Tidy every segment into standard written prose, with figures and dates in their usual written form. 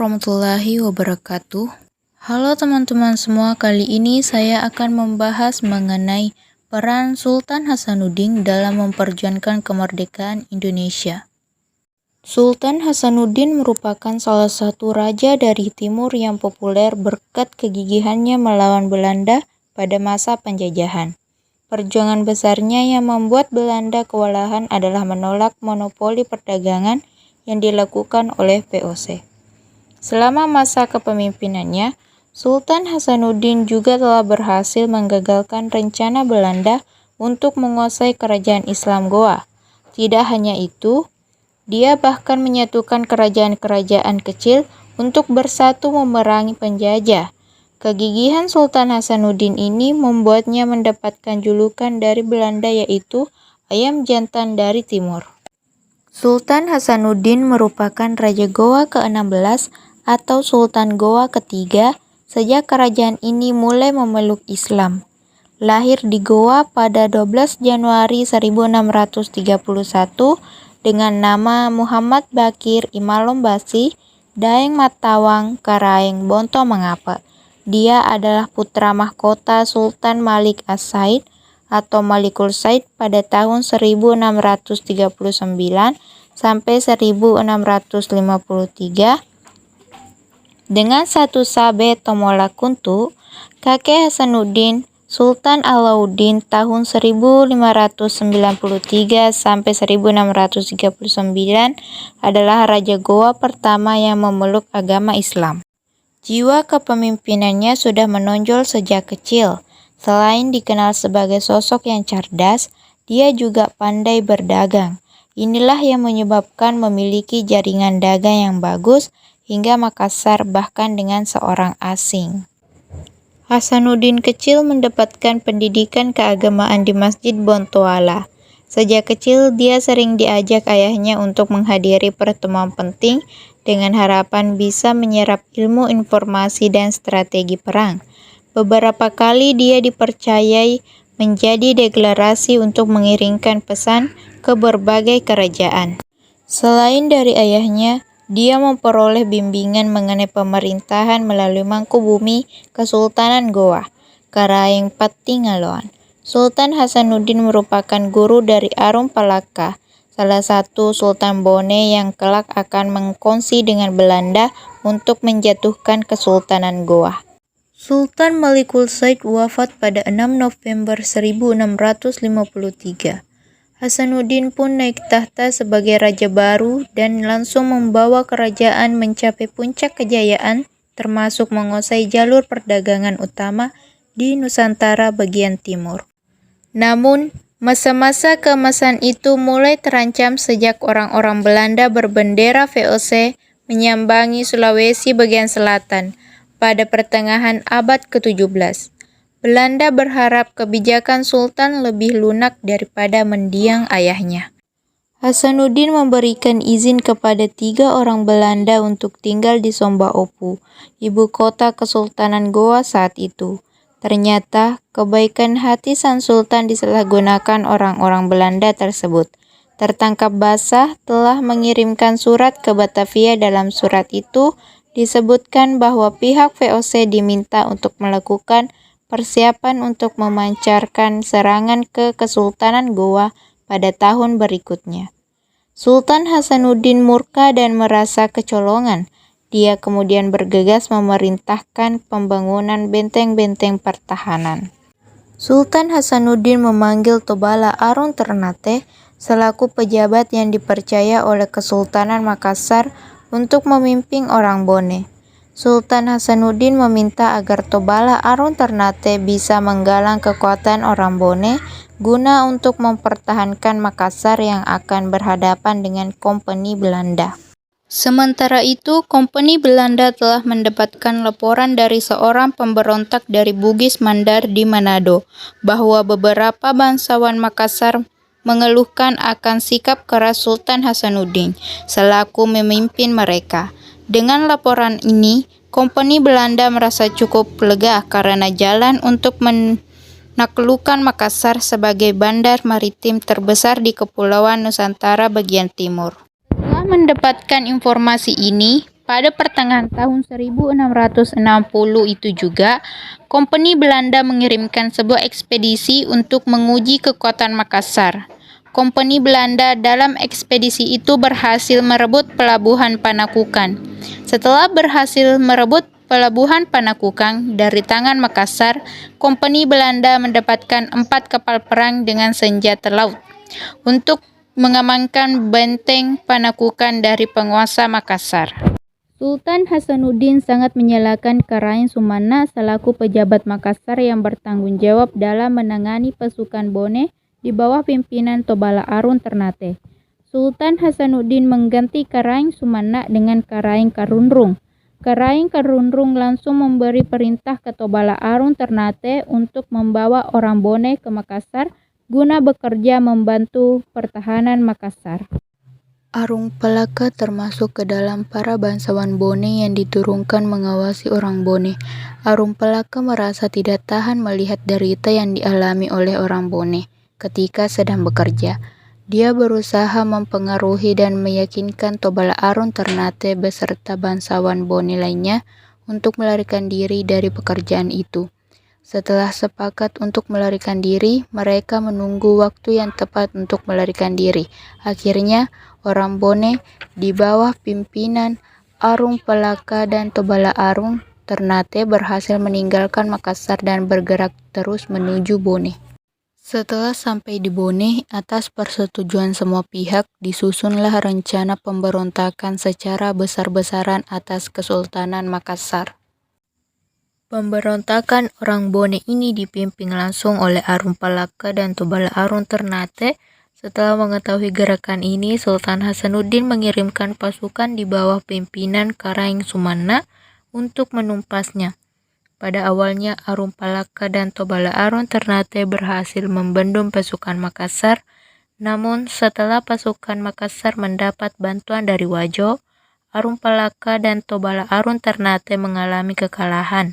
warahmatullahi wabarakatuh. Halo teman-teman semua, kali ini saya akan membahas mengenai peran Sultan Hasanuddin dalam memperjuangkan kemerdekaan Indonesia. Sultan Hasanuddin merupakan salah satu raja dari timur yang populer berkat kegigihannya melawan Belanda pada masa penjajahan. Perjuangan besarnya yang membuat Belanda kewalahan adalah menolak monopoli perdagangan yang dilakukan oleh VOC. Selama masa kepemimpinannya, Sultan Hasanuddin juga telah berhasil menggagalkan rencana Belanda untuk menguasai kerajaan Islam Goa. Tidak hanya itu, dia bahkan menyatukan kerajaan-kerajaan kecil untuk bersatu memerangi penjajah. Kegigihan Sultan Hasanuddin ini membuatnya mendapatkan julukan dari Belanda, yaitu ayam jantan dari timur. Sultan Hasanuddin merupakan Raja Goa ke-16 atau Sultan Goa ketiga sejak kerajaan ini mulai memeluk Islam. Lahir di Goa pada 12 Januari 1631 dengan nama Muhammad Bakir Imalombasi Daeng Matawang Karaeng Bonto Mengapa. Dia adalah putra mahkota Sultan Malik As-Said atau Malikul Said pada tahun 1639 sampai 1653 dengan satu Sabe Tomola Kuntu. Kakek Hasanuddin, Sultan Alauddin tahun 1593 sampai 1639 adalah Raja Goa pertama yang memeluk agama Islam. Jiwa kepemimpinannya sudah menonjol sejak kecil. Selain dikenal sebagai sosok yang cerdas, dia juga pandai berdagang. Inilah yang menyebabkan memiliki jaringan dagang yang bagus hingga Makassar, bahkan dengan seorang asing. Hasanuddin kecil mendapatkan pendidikan keagamaan di Masjid Bontoala. Sejak kecil dia sering diajak ayahnya untuk menghadiri pertemuan penting dengan harapan bisa menyerap ilmu informasi dan strategi perang. Beberapa kali dia dipercayai menjadi deklarasi untuk mengirimkan pesan ke berbagai kerajaan. Selain dari ayahnya, dia memperoleh bimbingan mengenai pemerintahan melalui Mangkubumi Kesultanan Goa, Karaeng Pattingaloan. Sultan Hasanuddin merupakan guru dari Arum Palaka, salah satu Sultan Bone yang kelak akan mengkongsi dengan Belanda untuk menjatuhkan Kesultanan Goa. Sultan Malikul Said wafat pada 6 November 1653. Hasanuddin pun naik tahta sebagai raja baru dan langsung membawa kerajaan mencapai puncak kejayaan, termasuk menguasai jalur perdagangan utama di Nusantara bagian timur. Namun, masa-masa keemasan itu mulai terancam sejak orang-orang Belanda berbendera VOC menyambangi Sulawesi bagian selatan pada pertengahan abad ke-17. Belanda berharap kebijakan Sultan lebih lunak daripada mendiang ayahnya. Hasanuddin memberikan izin kepada 3 orang Belanda untuk tinggal di Somba Opu, ibu kota Kesultanan Goa saat itu. Ternyata, kebaikan hati sang Sultan disalahgunakan orang-orang Belanda tersebut. Tertangkap basah telah mengirimkan surat ke Batavia. Dalam surat itu disebutkan bahwa pihak VOC diminta untuk melakukan persiapan untuk memancarkan serangan ke Kesultanan Goa pada tahun berikutnya. Sultan Hasanuddin murka dan merasa kecolongan. Dia kemudian bergegas memerintahkan pembangunan benteng-benteng pertahanan. Sultan Hasanuddin memanggil Tobala Arung Ternate selaku pejabat yang dipercaya oleh Kesultanan Makassar untuk memimpin orang Bone. Sultan Hasanuddin meminta agar Tobala Arung Ternate bisa menggalang kekuatan orang Bone guna untuk mempertahankan Makassar yang akan berhadapan dengan Kompeni Belanda. Sementara itu, Kompeni Belanda telah mendapatkan laporan dari seorang pemberontak dari Bugis Mandar di Manado bahwa beberapa bangsawan Makassar mengeluhkan akan sikap keras Sultan Hasanuddin selaku memimpin mereka. Dengan laporan ini, Kompeni Belanda merasa cukup lega karena jalan untuk menaklukkan Makassar sebagai bandar maritim terbesar di Kepulauan Nusantara bagian timur. Setelah mendapatkan informasi ini, Pada pertengahan tahun 1660 itu juga, Kompeni Belanda mengirimkan sebuah ekspedisi untuk menguji kekuatan Makassar. Kompeni Belanda dalam ekspedisi itu berhasil merebut pelabuhan Panakukang. Setelah berhasil merebut pelabuhan Panakukang dari tangan Makassar, Kompeni Belanda mendapatkan 4 kapal perang dengan senjata laut untuk mengamankan benteng Panakukang dari penguasa Makassar. Sultan Hasanuddin sangat menyalahkan Karain Sumana selaku pejabat Makassar yang bertanggung jawab dalam menangani pasukan Bone di bawah pimpinan Tobala Arun Ternate. Sultan Hasanuddin mengganti Karain Sumana dengan Karain Karunrung. Karain Karunrung langsung memberi perintah ke Tobala Arun Ternate untuk membawa orang Bone ke Makassar guna bekerja membantu pertahanan Makassar. Arung Palaka termasuk ke dalam para bangsawan Bone yang diturunkan mengawasi orang Bone. Arung Palaka merasa tidak tahan melihat derita yang dialami oleh orang Bone ketika sedang bekerja. Dia berusaha mempengaruhi dan meyakinkan Tobala Arun Ternate beserta bangsawan Bone lainnya untuk melarikan diri dari pekerjaan itu. Setelah sepakat untuk melarikan diri, mereka menunggu waktu yang tepat untuk melarikan diri. Akhirnya, orang Bone di bawah pimpinan Arung Palaka dan Tobala Arun Ternate berhasil meninggalkan Makassar dan bergerak terus menuju Bone. Setelah sampai di Bone, atas persetujuan semua pihak, disusunlah rencana pemberontakan secara besar-besaran atas Kesultanan Makassar. Pemberontakan orang Bone ini dipimpin langsung oleh Arung Palaka dan Tobala Arun Ternate. Setelah mengetahui gerakan ini, Sultan Hasanuddin mengirimkan pasukan di bawah pimpinan Karain Sumana untuk menumpasnya. Pada awalnya, Arung Palaka dan Tobala Arun Ternate berhasil membendung pasukan Makassar. Namun, setelah pasukan Makassar mendapat bantuan dari Wajo, Arung Palaka dan Tobala Arun Ternate mengalami kekalahan.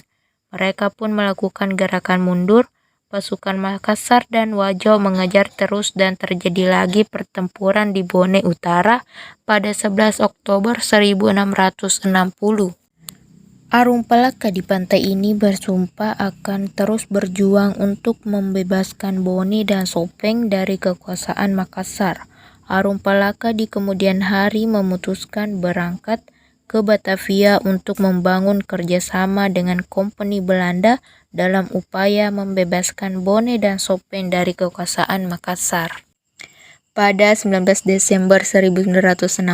Mereka pun melakukan gerakan mundur. Pasukan Makassar dan Wajo mengejar terus dan terjadi lagi pertempuran di Bone Utara pada 11 Oktober 1660. Arung Palaka di pantai ini bersumpah akan terus berjuang untuk membebaskan Bone dan Sopeng dari kekuasaan Makassar. Arung Palaka di kemudian hari memutuskan berangkat ke Batavia untuk membangun kerjasama dengan Kompeni Belanda dalam upaya membebaskan Bone dan Sopeng dari kekuasaan Makassar. Pada 19 Desember 1966,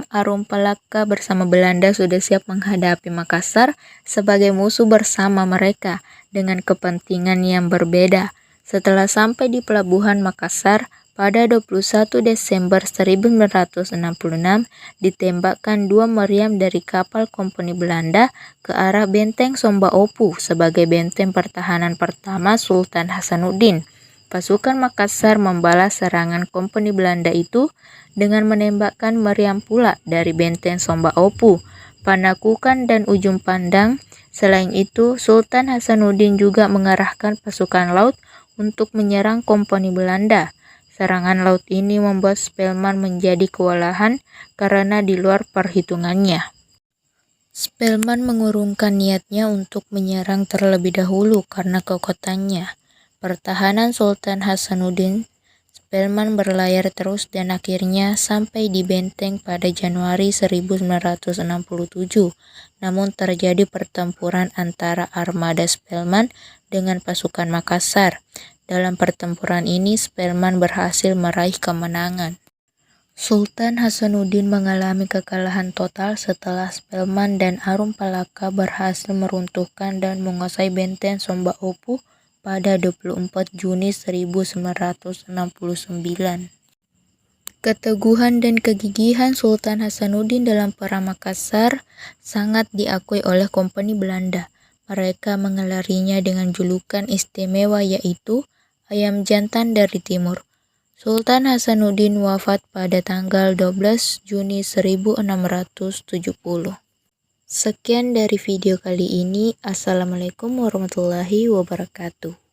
Arung Palaka bersama Belanda sudah siap menghadapi Makassar sebagai musuh bersama mereka dengan kepentingan yang berbeda. Setelah sampai di pelabuhan Makassar, pada 21 Desember 1966, ditembakkan 2 meriam dari kapal Kompeni Belanda ke arah benteng Somba Opu sebagai benteng pertahanan pertama Sultan Hasanuddin. Pasukan Makassar membalas serangan Kompeni Belanda itu dengan menembakkan meriam pula dari benteng Somba Opu, Panakukang dan Ujung Pandang. Selain itu, Sultan Hasanuddin juga mengerahkan pasukan laut untuk menyerang Kompeni Belanda. Serangan laut ini membuat Spelman menjadi kewalahan karena di luar perhitungannya. Spelman mengurungkan niatnya untuk menyerang terlebih dahulu karena kekuatannya. Pertahanan Sultan Hasanuddin, Spelman berlayar terus dan akhirnya sampai di benteng pada Januari 1967. Namun terjadi pertempuran antara armada Spelman dengan pasukan Makassar. Dalam pertempuran ini, Spelman berhasil meraih kemenangan. Sultan Hasanuddin mengalami kekalahan total setelah Spelman dan Arung Palaka berhasil meruntuhkan dan menguasai benteng Somba Opu pada 24 Juni 1969. Keteguhan dan kegigihan Sultan Hasanuddin dalam perang Makassar sangat diakui oleh Kompeni Belanda. Mereka mengelarinya dengan julukan istimewa yaitu Ayam Jantan dari Timur. Sultan Hasanuddin wafat pada tanggal 12 Juni 1670. Sekian dari video kali ini. Assalamualaikum warahmatullahi wabarakatuh.